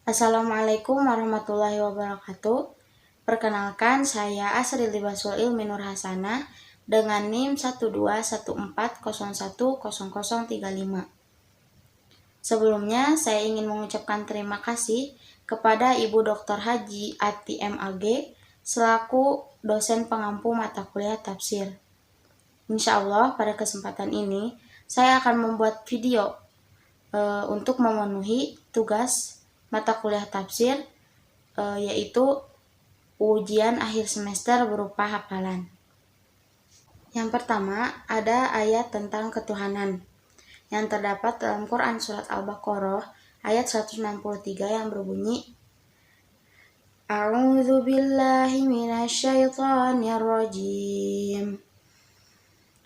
Assalamualaikum warahmatullahi wabarakatuh. Perkenalkan, saya Asri Libasul Ilmi Nur Hasanah dengan NIM 121401035. Sebelumnya, saya ingin mengucapkan terima kasih kepada Ibu Dr. Haji Ati MAG selaku dosen pengampu mata kuliah tafsir. Insya Allah pada kesempatan ini saya akan membuat video untuk memenuhi tugas mata kuliah tafsir, yaitu ujian akhir semester berupa hafalan. Yang pertama, ada ayat tentang ketuhanan yang terdapat dalam Quran Surat Al-Baqarah ayat 163 yang berbunyi, A'udzu billahi minasyaitonir rajim.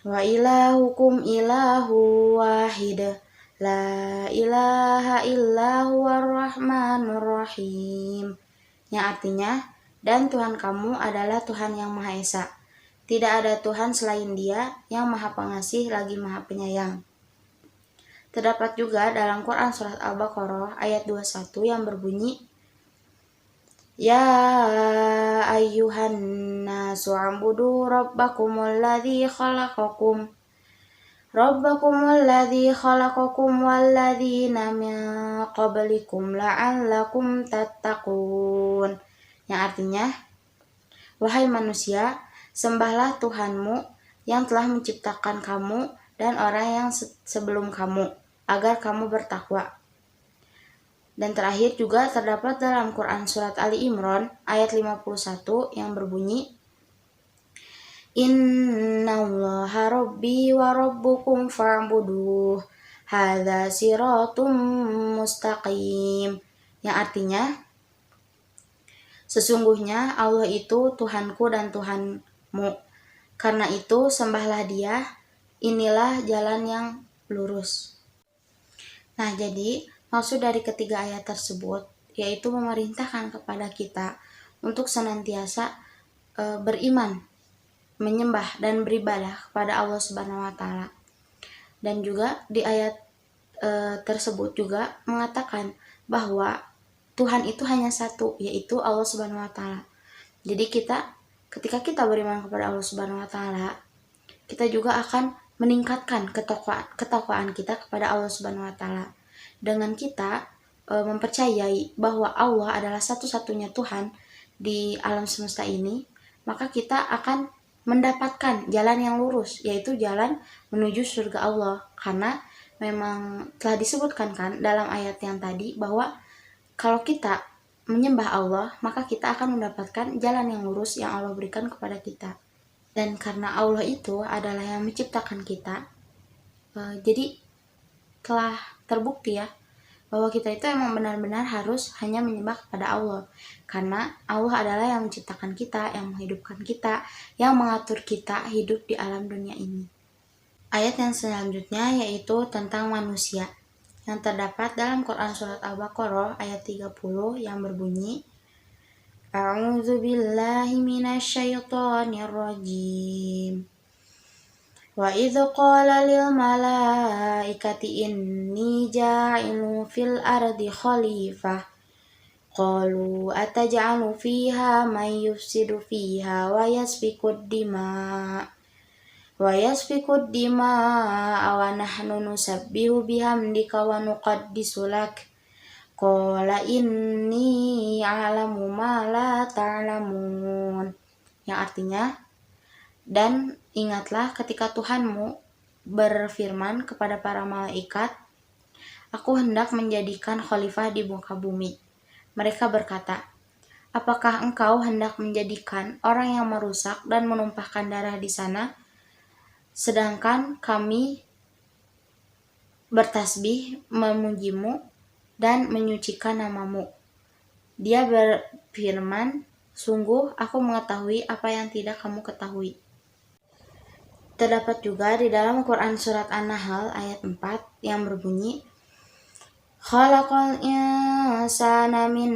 Wa ilahukum ilahu wahid. La ilaha illa huwar rahmanur rahim. Yang artinya, dan Tuhan kamu adalah Tuhan yang Maha Esa. Tidak ada Tuhan selain Dia yang Maha Pengasih lagi Maha Penyayang. Terdapat juga dalam Quran Surat Al-Baqarah ayat 21 yang berbunyi, Ya ayyuhan nasu ambudu rabbakumul ladzi khalaqakum walladzina min qablikum la'allakum tattaqun. Yang artinya, wahai manusia, sembahlah Tuhanmu yang telah menciptakan kamu dan orang yang sebelum kamu, agar kamu bertakwa. Dan terakhir juga terdapat dalam Quran Surat Ali Imran ayat 51 yang berbunyi, Innallaha rabbi wa rabbukum fa'buduh hadza siratum mustaqim. Yang artinya, sesungguhnya Allah itu Tuhanku dan Tuhanmu, karena itu sembahlah Dia, inilah jalan yang lurus. Nah, jadi maksud dari ketiga ayat tersebut yaitu memerintahkan kepada kita untuk senantiasa beriman, menyembah dan beribadah kepada Allah Subhanahu wa taala. Dan juga di ayat tersebut juga mengatakan bahwa Tuhan itu hanya satu, yaitu Allah Subhanahu wa taala. Jadi ketika kita beriman kepada Allah Subhanahu wa taala, kita juga akan meningkatkan ketakwaan kita kepada Allah Subhanahu wa taala. Dengan kita mempercayai bahwa Allah adalah satu-satunya Tuhan di alam semesta ini, maka kita akan mendapatkan jalan yang lurus, yaitu jalan menuju surga Allah. Karena memang telah disebutkan kan dalam ayat yang tadi bahwa kalau kita menyembah Allah, maka kita akan mendapatkan jalan yang lurus yang Allah berikan kepada kita. Dan karena Allah itu adalah yang menciptakan kita, jadi telah terbukti ya bahwa kita itu emang benar-benar harus hanya menyembah kepada Allah. Karena Allah adalah yang menciptakan kita, yang menghidupkan kita, yang mengatur kita hidup di alam dunia ini. Ayat yang selanjutnya yaitu tentang manusia yang terdapat dalam Quran Surat Al-Baqarah ayat 30 yang berbunyi, A'udzu billahi minasyaitonir rajim. Wa idz qala lil malaikati inni ja'ilun fil ardi khalifah qalu ataj'alu fiha may yufsidu fiha wa yasfikud dima'a wa nahnu nusabbihu bihamdika wa nuqaddisu lak qala inni a'lamu ma la ta'lamun. Yang artinya, dan ingatlah ketika Tuhanmu berfirman kepada para malaikat, Aku hendak menjadikan khalifah di muka bumi. Mereka berkata, apakah engkau hendak menjadikan orang yang merusak dan menumpahkan darah di sana, sedangkan kami bertasbih memujimu dan menyucikan namamu. Dia berfirman, sungguh aku mengetahui apa yang tidak kamu ketahui. Terdapat juga di dalam Quran Surat An-Nahl ayat 4 yang berbunyi, Khalaqal insana min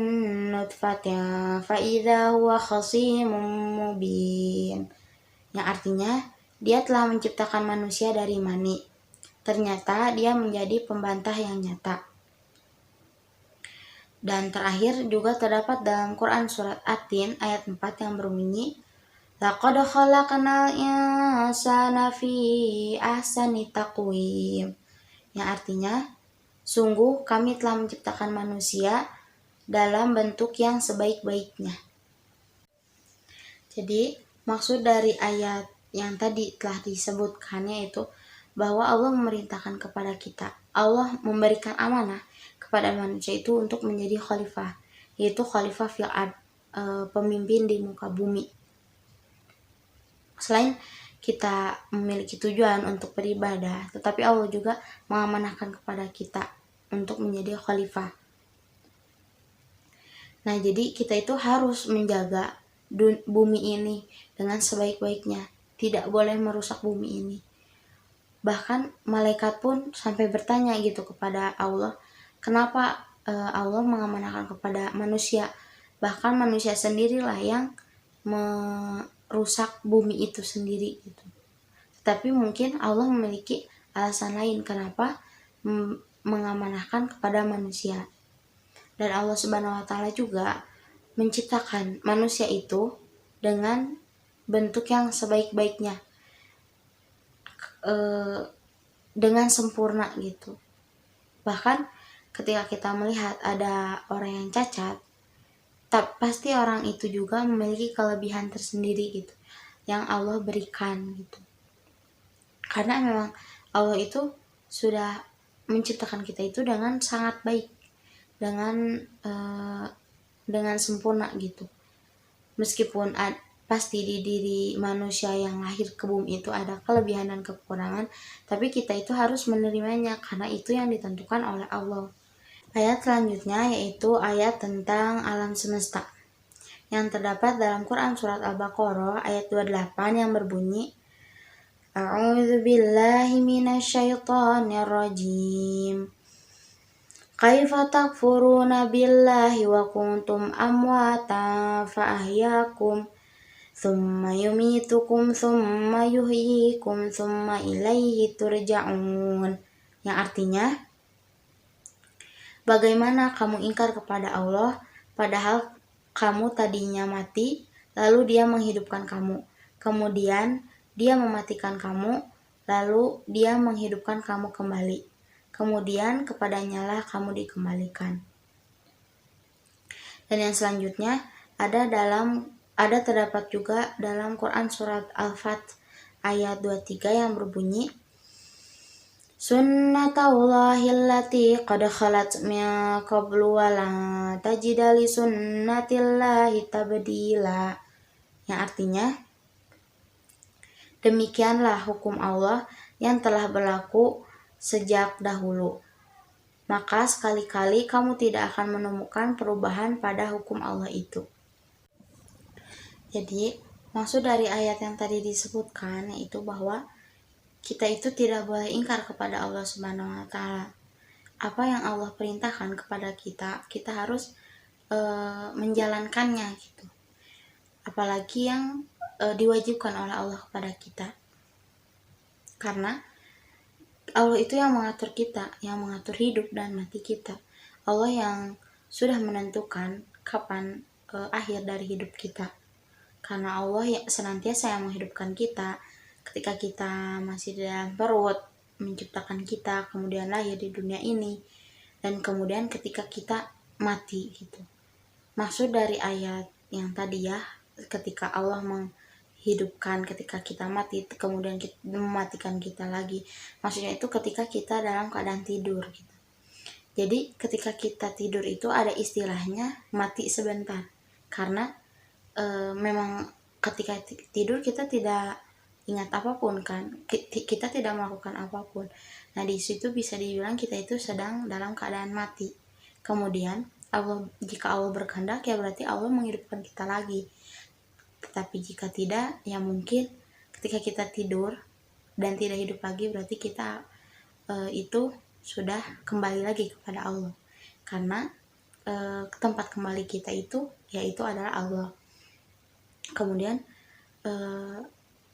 nutfatin fa idza huwa khasimun mubin. Yang artinya, Dia telah menciptakan manusia dari mani. Ternyata dia menjadi pembantah yang nyata. Dan terakhir juga terdapat dalam Quran surat At-Tin ayat 4 yang berbunyi, laqad khalaqnal insana fi ahsani taqwim. Yang artinya, sungguh kami telah menciptakan manusia dalam bentuk yang sebaik-baiknya. Jadi, maksud dari ayat yang tadi telah disebutkan yaitu bahwa Allah memerintahkan kepada kita, Allah memberikan amanah kepada manusia itu untuk menjadi khalifah, yaitu khalifah fil ard, pemimpin di muka bumi. Selain kita memiliki tujuan untuk beribadah, tetapi Allah juga mengamanahkan kepada kita untuk menjadi khalifah. Nah, jadi kita itu harus menjaga bumi ini dengan sebaik-baiknya. Tidak boleh merusak bumi ini. Bahkan malaikat pun sampai bertanya gitu kepada Allah, kenapa Allah mengamanahkan kepada manusia? Bahkan manusia sendirilah yang merusak bumi itu sendiri gitu. Tapi mungkin Allah memiliki alasan lain kenapa mengamanahkan kepada manusia. Dan Allah Subhanahu wa taala juga menciptakan manusia itu dengan bentuk yang sebaik-baiknya, dengan sempurna gitu. Bahkan ketika kita melihat ada orang yang cacat, pasti orang itu juga memiliki kelebihan tersendiri gitu yang Allah berikan gitu. Karena memang Allah itu sudah menciptakan kita itu dengan sangat baik, dengan sempurna gitu. Meskipun pasti di diri manusia yang lahir ke bumi itu ada kelebihan dan kekurangan, tapi kita itu harus menerimanya karena itu yang ditentukan oleh Allah. Ayat selanjutnya yaitu ayat tentang alam semesta yang terdapat dalam Quran surat Al-Baqarah ayat 28 yang berbunyi, A'udzu billahi minasyaitonir rajim. Kaifa takfuruna billahi wa kuntum amwatan fa ahyakum thumma yumitukum thumma yuhyikum thumma ilaihi turja'un. Yang artinya, bagaimana kamu ingkar kepada Allah padahal kamu tadinya mati, lalu Dia menghidupkan kamu, kemudian Dia mematikan kamu, lalu Dia menghidupkan kamu kembali, kemudian kepadanya lah kamu dikembalikan. Dan yang selanjutnya ada terdapat juga dalam Quran surat Al-Fat ayat 23 yang berbunyi, Sunnatullahi allati qad khalat min qablu wa la tajida li sunnatillahi tabdila. Yang artinya, demikianlah hukum Allah yang telah berlaku sejak dahulu. Maka sekali-kali kamu tidak akan menemukan perubahan pada hukum Allah itu. Jadi, maksud dari ayat yang tadi disebutkan yaitu bahwa kita itu tidak boleh ingkar kepada Allah Subhanahu wa taala. Apa yang Allah perintahkan kepada kita, kita harus menjalankannya gitu. Apalagi yang diwajibkan oleh Allah kepada kita. Karena Allah itu yang mengatur kita, yang mengatur hidup dan mati kita. Allah yang sudah menentukan kapan akhir dari hidup kita. Karena Allah yang senantiasa yang menghidupkan kita ketika kita masih di dalam perut, menciptakan kita, kemudian lahir di dunia ini, dan kemudian ketika kita mati gitu. Maksud dari ayat yang tadi ya, ketika Allah menghidupkan ketika kita mati, kemudian mematikan kita lagi. Maksudnya itu ketika kita dalam keadaan tidur gitu. Jadi ketika kita tidur itu ada istilahnya mati sebentar. Karena memang ketika tidur kita tidak ingat apapun kan, kita tidak melakukan apapun. Nah di situ bisa dibilang kita itu sedang dalam keadaan mati. Kemudian jika Allah berkehendak ya berarti Allah menghidupkan kita lagi. Tetapi jika tidak ya mungkin ketika kita tidur dan tidak hidup lagi berarti kita itu sudah kembali lagi kepada Allah. Karena tempat kembali kita itu yaitu adalah Allah. Kemudian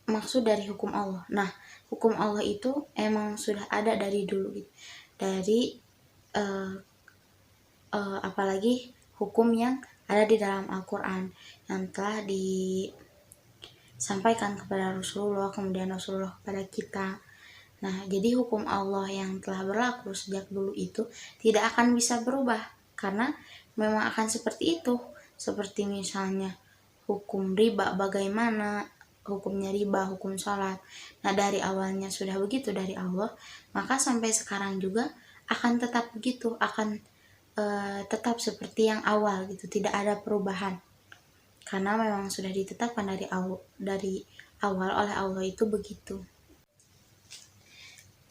maksud dari hukum Allah. Nah, hukum Allah itu emang sudah ada dari dulu gitu. Dari apalagi hukum yang ada di dalam Al-Quran yang telah disampaikan kepada Rasulullah, kemudian Rasulullah kepada kita. Nah, jadi hukum Allah yang telah berlaku sejak dulu itu tidak akan bisa berubah, karena memang akan seperti itu. Seperti misalnya hukum riba, bagaimana hukumnya riba, hukum sholat. Nah, dari awalnya sudah begitu dari Allah, maka sampai sekarang juga akan tetap begitu, akan tetap seperti yang awal gitu, tidak ada perubahan. Karena memang sudah ditetapkan dari awal oleh Allah itu begitu.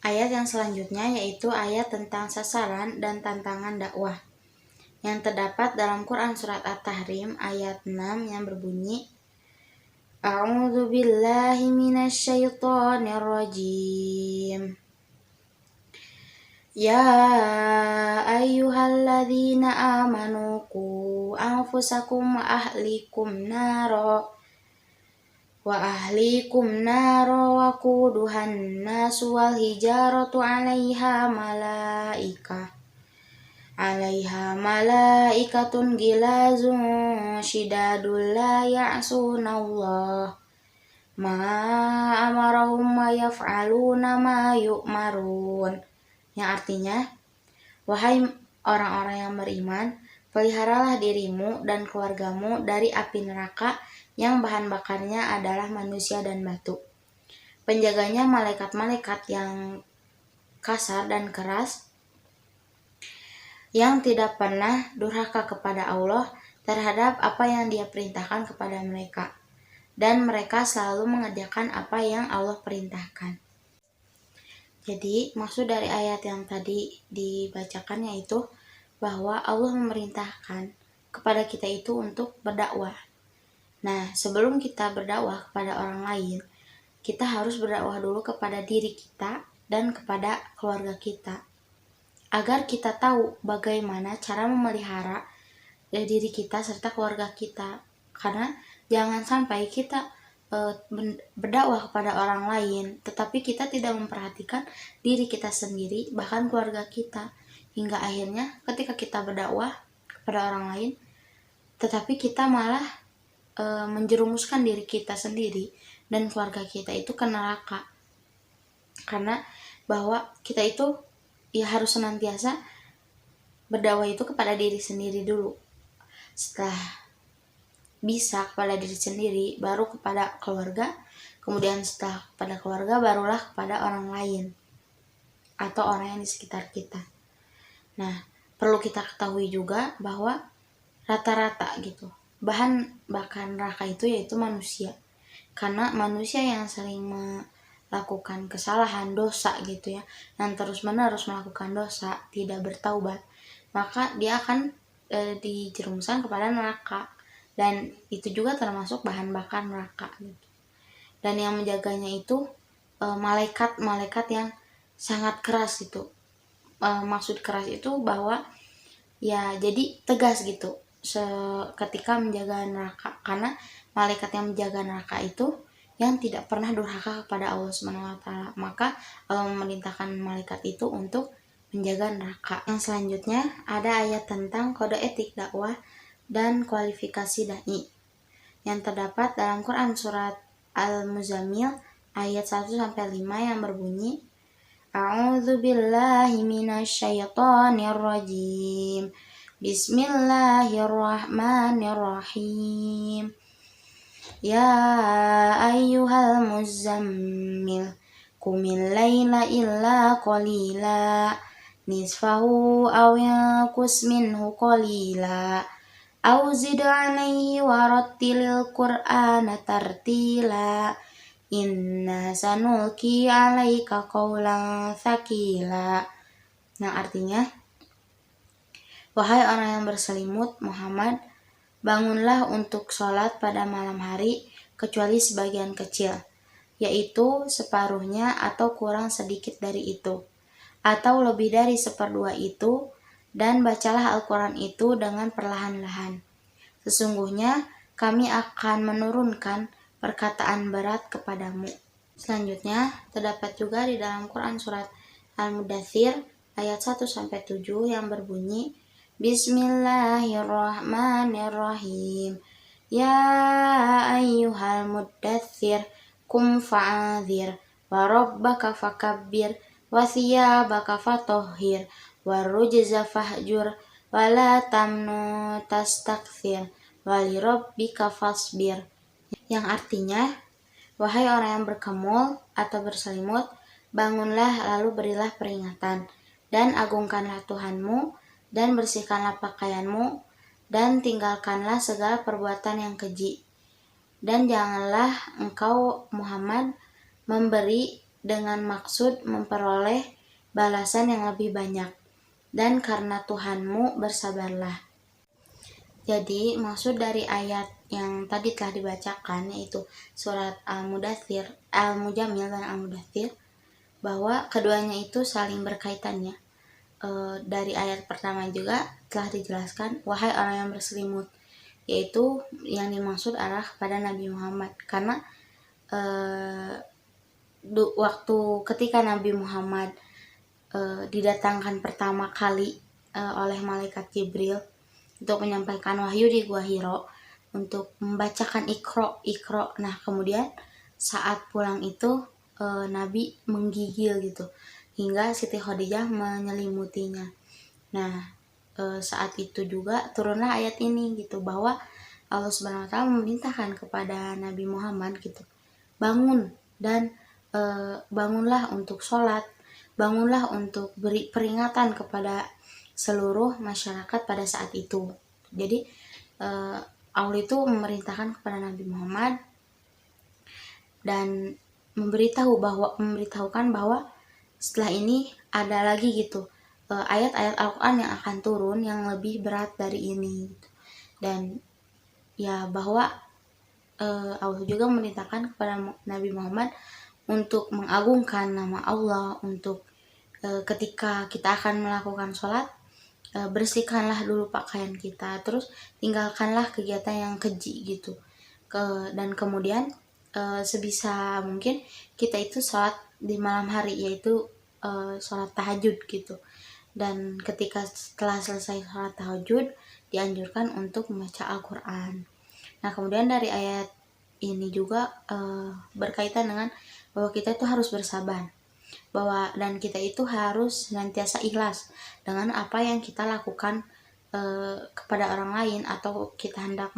Ayat yang selanjutnya yaitu ayat tentang sasaran dan tantangan dakwah yang terdapat dalam Quran surat At-Tahrim ayat 6 yang berbunyi A'udzu billahi minasyaitonir rajim. Ya ayyuhalladzina amanu qu anfusakum wa ahlikum naro wa quduhan nasu wal hijaratu 'alaiha malaikatun gilazun shidadul la ya'sunallah ma amarahum wa yaf'aluna ma yu'marun, yang artinya, wahai orang-orang yang beriman, peliharalah dirimu dan keluargamu dari api neraka yang bahan bakarnya adalah manusia dan batu. Penjaganya malaikat-malaikat yang kasar dan keras, yang tidak pernah durhaka kepada Allah terhadap apa yang Dia perintahkan kepada mereka, dan mereka selalu mengerjakan apa yang Allah perintahkan. Jadi maksud dari ayat yang tadi dibacakan yaitu bahwa Allah memerintahkan kepada kita itu untuk berdakwah. Nah, sebelum kita berdakwah kepada orang lain, kita harus berdakwah dulu kepada diri kita dan kepada keluarga kita, agar kita tahu bagaimana cara memelihara diri kita serta keluarga kita. Karena jangan sampai kita berdakwah kepada orang lain, tetapi kita tidak memperhatikan diri kita sendiri, bahkan keluarga kita, hingga akhirnya ketika kita berdakwah kepada orang lain, tetapi kita malah menjerumuskan diri kita sendiri dan keluarga kita itu ke neraka. Karena bahwa kita itu ya harus senantiasa berdakwah itu kepada diri sendiri dulu. Setelah bisa kepada diri sendiri, baru kepada keluarga, kemudian setelah kepada keluarga, barulah kepada orang lain atau orang yang di sekitar kita. Nah, perlu kita ketahui juga bahwa rata-rata gitu, bahan bakar neraka itu yaitu manusia. Karena manusia yang sering melakukan kesalahan, dosa gitu ya, yang terus-menerus melakukan dosa, tidak bertaubat, maka dia akan dijerumuskan kepada neraka. Dan itu juga termasuk bahan bakar neraka gitu. Dan yang menjaganya itu malaikat-malaikat yang sangat keras gitu. Maksud keras itu bahwa ya jadi tegas gitu ketika menjaga neraka, karena malaikat yang menjaga neraka itu yang tidak pernah durhaka kepada Allah SWT. Maka Allah memerintahkan malaikat itu untuk menjaga neraka. Yang selanjutnya ada ayat tentang kode etik dakwah dan kualifikasi dai yang terdapat dalam Quran surat Al-Muzammil ayat 1-5 yang berbunyi A'udzu billahi minasyaitonir rajim. Bismillahirrahmanirrahim. Ya ayyuhal muzammil qumil laila illa qalila nisfahu aw yanqus minhu qalila aw zid 'alaihi warattilil qur'ana tartila inna sanulqi 'alaika qawlan tsaqila. Yang artinya, wahai orang yang berselimut Muhammad, bangunlah untuk sholat pada malam hari kecuali sebagian kecil, yaitu separuhnya atau kurang sedikit dari itu, atau lebih dari seperdua itu, dan bacalah Al-Quran itu dengan perlahan-lahan. Sesungguhnya kami akan menurunkan perkataan berat kepadamu. Selanjutnya terdapat juga di dalam Quran surat Al-Mudaththir ayat 1-7 yang berbunyi Bismillahirrahmanirrahim. Ya ayyuhal muddatsir kum fa'anzir wa rabbaka fakabbir wa thiyabaka fatahhir wa rujza fahjur wa la tamnu tastakthir wa li rabbika fasbir. Yang artinya, wahai orang yang berkemul atau berselimut, bangunlah lalu berilah peringatan, dan agungkanlah Tuhanmu, dan bersihkanlah pakaianmu, dan tinggalkanlah segala perbuatan yang keji. Dan janganlah engkau Muhammad memberi dengan maksud memperoleh balasan yang lebih banyak, dan karena Tuhanmu bersabarlah. Jadi maksud dari ayat yang tadi telah dibacakan, yaitu surat Al-Mudaththir, Al-Mujammil dan Al-Mudaththir, bahwa keduanya itu saling berkaitannya. Dari ayat pertama juga telah dijelaskan, wahai orang yang berselimut, yaitu yang dimaksud arah kepada Nabi Muhammad, karena waktu ketika Nabi Muhammad didatangkan pertama kali oleh malaikat Jibril untuk menyampaikan wahyu di Gua Hiro untuk membacakan Iqra. Nah, kemudian saat pulang itu Nabi menggigil gitu hingga Siti Khadijah menyelimutinya. Nah, saat itu juga turunlah ayat ini gitu, bahwa Allah Subhanahu wa taala memerintahkan kepada Nabi Muhammad gitu, bangun dan bangunlah untuk sholat, bangunlah untuk beri peringatan kepada seluruh masyarakat pada saat itu. Jadi Allah itu memerintahkan kepada Nabi Muhammad dan memberitahukan bahwa setelah ini ada lagi gitu ayat-ayat Al-Quran yang akan turun yang lebih berat dari ini gitu. Dan ya bahwa Allah juga memerintahkan kepada Nabi Muhammad untuk mengagungkan nama Allah, untuk ketika kita akan melakukan sholat, bersihkanlah dulu pakaian kita, terus tinggalkanlah kegiatan yang keji gitu. Dan kemudian sebisa mungkin kita itu sholat di malam hari, yaitu sholat tahajud gitu. Dan ketika setelah selesai sholat tahajud, dianjurkan untuk membaca Al-Quran. Nah, kemudian dari ayat ini juga berkaitan dengan bahwa kita itu harus bersabar, dan kita itu harus senantiasa ikhlas dengan apa yang kita lakukan kepada orang lain, atau kita hendak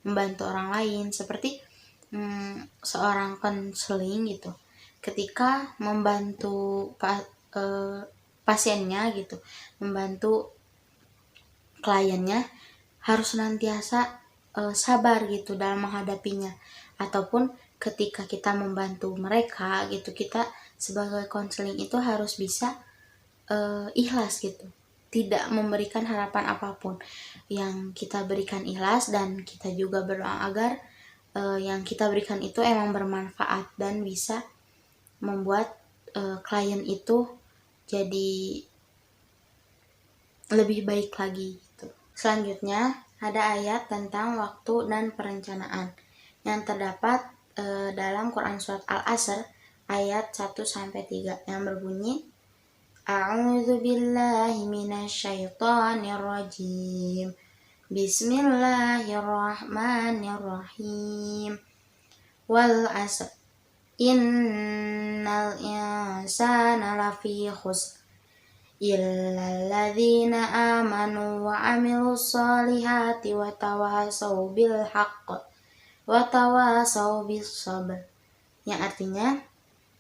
membantu orang lain, seperti seorang konseling gitu, ketika membantu pasiennya gitu, membantu kliennya, harus senantiasa sabar gitu dalam menghadapinya. Ataupun ketika kita membantu mereka gitu, kita sebagai konseling itu harus bisa ikhlas gitu, tidak memberikan harapan apapun, yang kita berikan ikhlas, dan kita juga berdoa agar yang kita berikan itu emang bermanfaat dan bisa membuat klien itu jadi lebih baik lagi gitu. Selanjutnya ada ayat tentang waktu dan perencanaan yang terdapat dalam Quran surat Al-Asr ayat 1-3 yang berbunyi, A'udzu billahi minasyaitonir rajim. Bismillahirrahmanirrahim. Wal 'asr. Innal insana lafi khusr. Illal ladzina amanu wa 'amilus solihati wa tawasaw bil haqq wa tawasaw bis sabr. Yang artinya,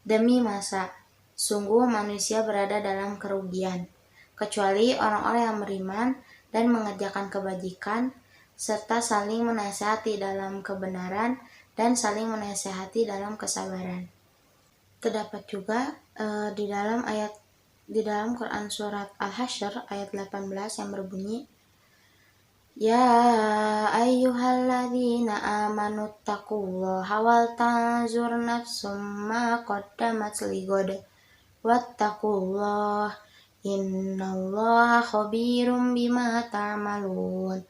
demi masa, sungguh manusia berada dalam kerugian, kecuali orang-orang yang beriman dan mengerjakan kebajikan, serta saling menasihati dalam kebenaran dan saling menasihati dalam kesabaran. Terdapat juga di dalam Quran surat Al-Hasyr ayat 18 yang berbunyi, Ya ayyuhalladzina amanu taqullaha wal tanzur nafsum ma qaddamat lighad wattaqullaha innallaha khabirum bima ta'malun.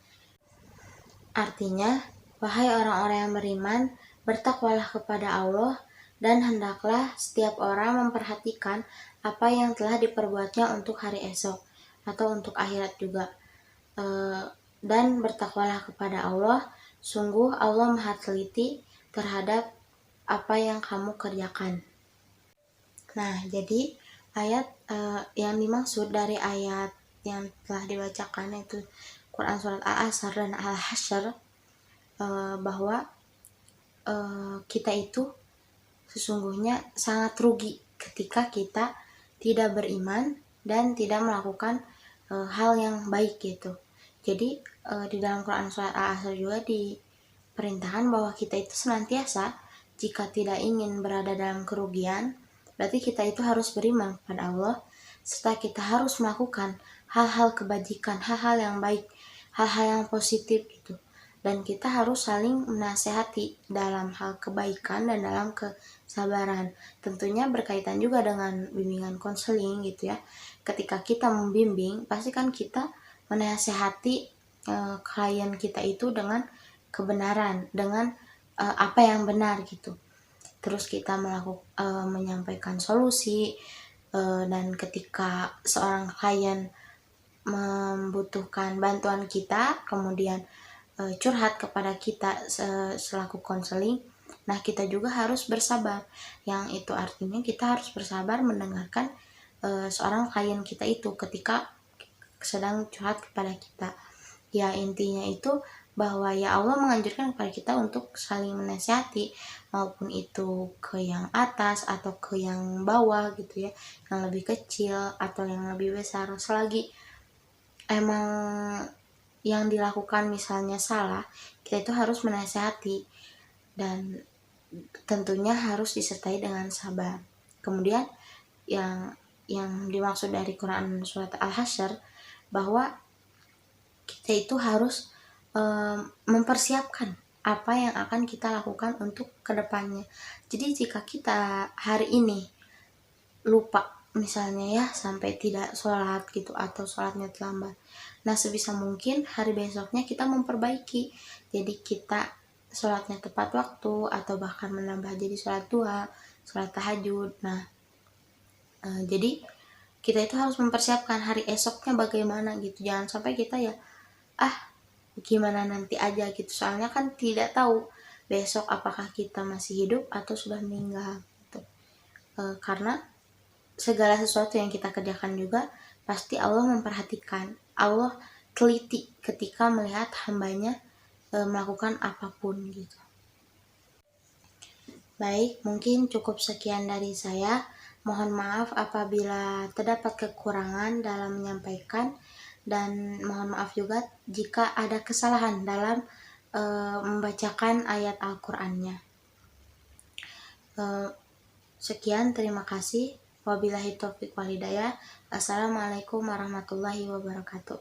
Artinya, wahai orang-orang yang beriman, bertakwalah kepada Allah, dan hendaklah setiap orang memperhatikan apa yang telah diperbuatnya untuk hari esok atau untuk akhirat juga. dan bertakwalah kepada Allah, sungguh Allah Maha teliti terhadap apa yang kamu kerjakan. Nah, jadi ayat yang dimaksud dari ayat yang telah dibacakan itu Quran surat Al-Asr dan Al-Hasyr, bahwa kita itu sesungguhnya sangat rugi ketika kita tidak beriman dan tidak melakukan hal yang baik gitu. Jadi di dalam Quran surat Al-Asr juga diperintahkan bahwa kita itu senantiasa jika tidak ingin berada dalam kerugian, berarti kita itu harus beriman kepada Allah, serta kita harus melakukan hal-hal kebajikan, hal-hal yang baik, hal-hal yang positif gitu. Dan kita harus saling menasehati dalam hal kebaikan dan dalam kesabaran. Tentunya berkaitan juga dengan bimbingan konseling gitu ya. Ketika kita membimbing, pasti kan kita menasehati klien kita itu dengan kebenaran, dengan apa yang benar gitu. Terus kita menyampaikan solusi, dan ketika seorang klien membutuhkan bantuan kita, kemudian curhat kepada kita selaku konseling, nah kita juga harus bersabar. Yang itu artinya kita harus bersabar mendengarkan seorang klien kita itu ketika sedang curhat kepada kita. Ya intinya itu bahwa ya Allah menganjurkan kepada kita untuk saling menasihati, maupun itu ke yang atas atau ke yang bawah gitu ya, yang lebih kecil atau yang lebih besar, selagi emang yang dilakukan misalnya salah, kita itu harus menasihati dan tentunya harus disertai dengan sabar. Kemudian yang dimaksud dari Quran surat Al-Hasyr, bahwa kita itu harus mempersiapkan apa yang akan kita lakukan untuk kedepannya. Jadi jika kita hari ini lupa misalnya ya, sampai tidak sholat gitu atau sholatnya terlambat, nah sebisa mungkin hari besoknya kita memperbaiki, jadi kita sholatnya tepat waktu atau bahkan menambah jadi sholat duha, sholat tahajud. Nah jadi kita itu harus mempersiapkan hari esoknya bagaimana gitu, jangan sampai kita ya gimana nanti aja gitu, soalnya kan tidak tahu besok apakah kita masih hidup atau sudah meninggal gitu. Karena segala sesuatu yang kita kerjakan juga pasti Allah memperhatikan, Allah teliti ketika melihat hambanya melakukan apapun gitu. Baik, mungkin cukup sekian dari saya. Mohon maaf apabila terdapat kekurangan dalam menyampaikan, dan mohon maaf juga jika ada kesalahan dalam membacakan ayat Al-Qur'annya. Sekian, terima kasih. Wabillahi taufiq wal hidayah. Assalamualaikum warahmatullahi wabarakatuh.